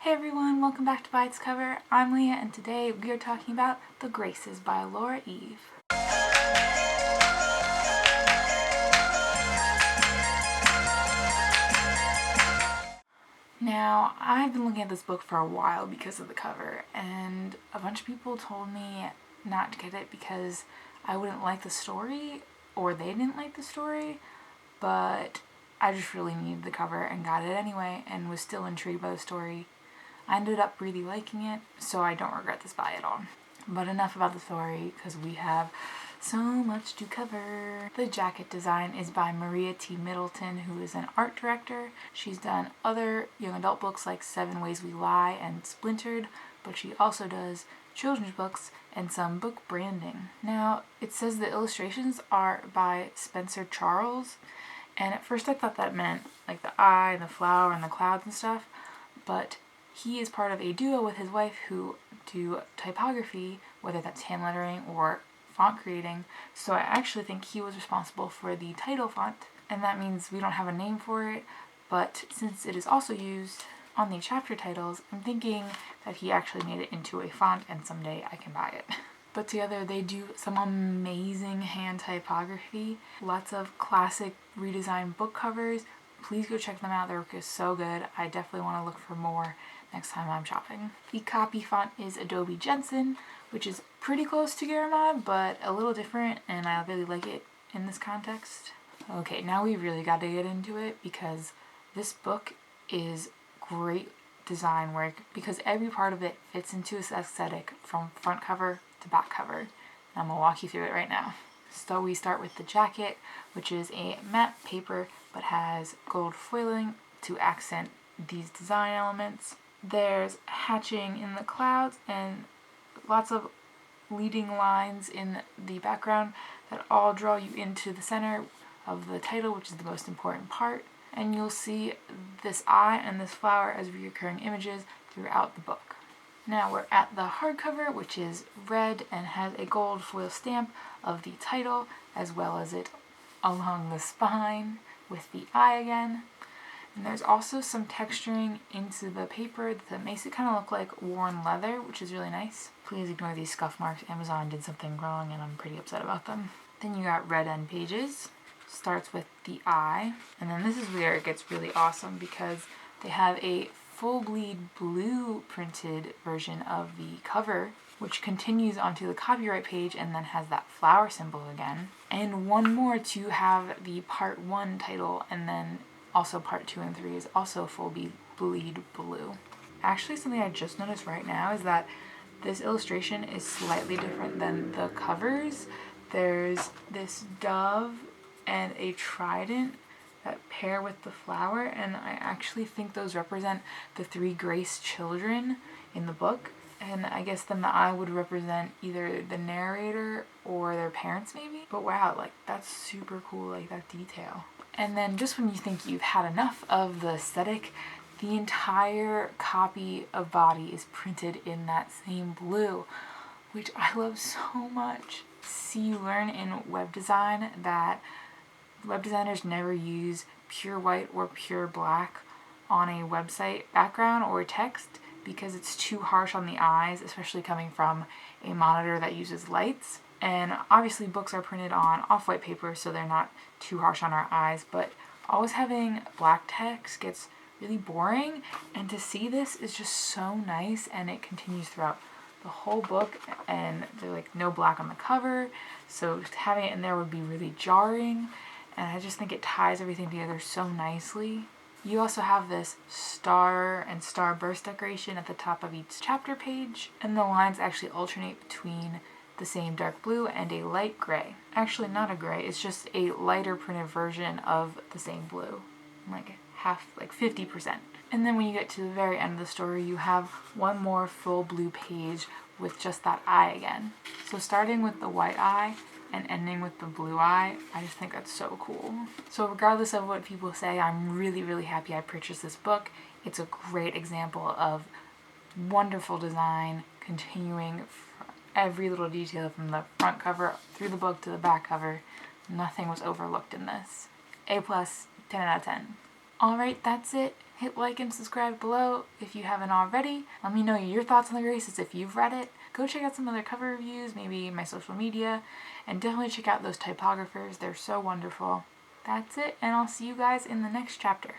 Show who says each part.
Speaker 1: Hey everyone, welcome back to By Its Cover. I'm Leah and today we are talking about The Graces by Laura Eve. Now, I've been looking at this book for a while because of the cover, and a bunch of people told me not to get it because I wouldn't like the story, or they didn't like the story, but I just really needed the cover and got it anyway and was still intrigued by the story. I ended up really liking it, so I don't regret this buy at all. But enough about the story, because we have so much to cover. The jacket design is by Maria T. Middleton, who is an art director. She's done other young adult books like 7 Ways We Lie and Splintered, but she also does children's books and some book branding. Now, it says the illustrations are by Spencer Charles, and at first I thought that meant like the eye and the flower and the clouds and stuff, but he is part of a duo with his wife who do typography, whether that's hand lettering or font creating, so I actually think he was responsible for the title font, and that means we don't have a name for it, but since it is also used on the chapter titles, I'm thinking that he actually made it into a font and someday I can buy it. But together they do some amazing hand typography, lots of classic redesigned book covers. Please go check them out, their work is so good. I definitely want to look for more next time I'm shopping. The copy font is Adobe Jensen, which is pretty close to Garamond, but a little different, and I really like it in this context. Okay, now we really got to get into it because this book is great design work because every part of it fits into its aesthetic from front cover to back cover. And I'm gonna walk you through it right now. So we start with the jacket, which is a matte paper but has gold foiling to accent these design elements. There's hatching in the clouds and lots of leading lines in the background that all draw you into the center of the title, which is the most important part. And you'll see this eye and this flower as recurring images throughout the book. Now we're at the hardcover, which is red and has a gold foil stamp of the title, as well as it along the spine with the eye again. And there's also some texturing into the paper that makes it kind of look like worn leather, which is really nice. Please ignore these scuff marks. Amazon did something wrong and I'm pretty upset about them. Then you got red end pages. Starts with the eye. And then this is where it gets really awesome because they have a full bleed blue printed version of the cover, which continues onto the copyright page and then has that flower symbol again. And one more to have the part 1 title, and then also part 2 and 3 is also full bleed blue. Actually, something I just noticed right now is that this illustration is slightly different than the covers. There's this dove and a trident that pair with the flower, and I actually think those represent the 3 Grace children in the book. And I guess then the eye would represent either the narrator or their parents maybe. But wow, like that's super cool, like that detail. And then just when you think you've had enough of the aesthetic, the entire copy of body is printed in that same blue, which I love so much. See, you learn in web design that web designers never use pure white or pure black on a website background or text because it's too harsh on the eyes, especially coming from a monitor that uses lights. And obviously books are printed on off-white paper, so they're not too harsh on our eyes, but always having black text gets really boring, and to see this is just so nice, and it continues throughout the whole book, and there's like no black on the cover, so having it in there would be really jarring, and I just think it ties everything together so nicely. You also have this star and starburst decoration at the top of each chapter page, and the lines actually alternate between the same dark blue and a light gray. Actually not a gray, it's just a lighter printed version of the same blue. Like half, like 50%. And then when you get to the very end of the story, you have one more full blue page with just that eye again. So starting with the white eye and ending with the blue eye, I just think that's so cool. So regardless of what people say, I'm really, really happy I purchased this book. It's a great example of wonderful design, continuing every little detail from the front cover through the book to the back cover. Nothing was overlooked in this. A+, 10 out of 10. Alright, that's it. Hit like and subscribe below if you haven't already. Let me know your thoughts on the Graces if you've read it. Go check out some other cover reviews, maybe my social media, and definitely check out those typographers. They're so wonderful. That's it, and I'll see you guys in the next chapter.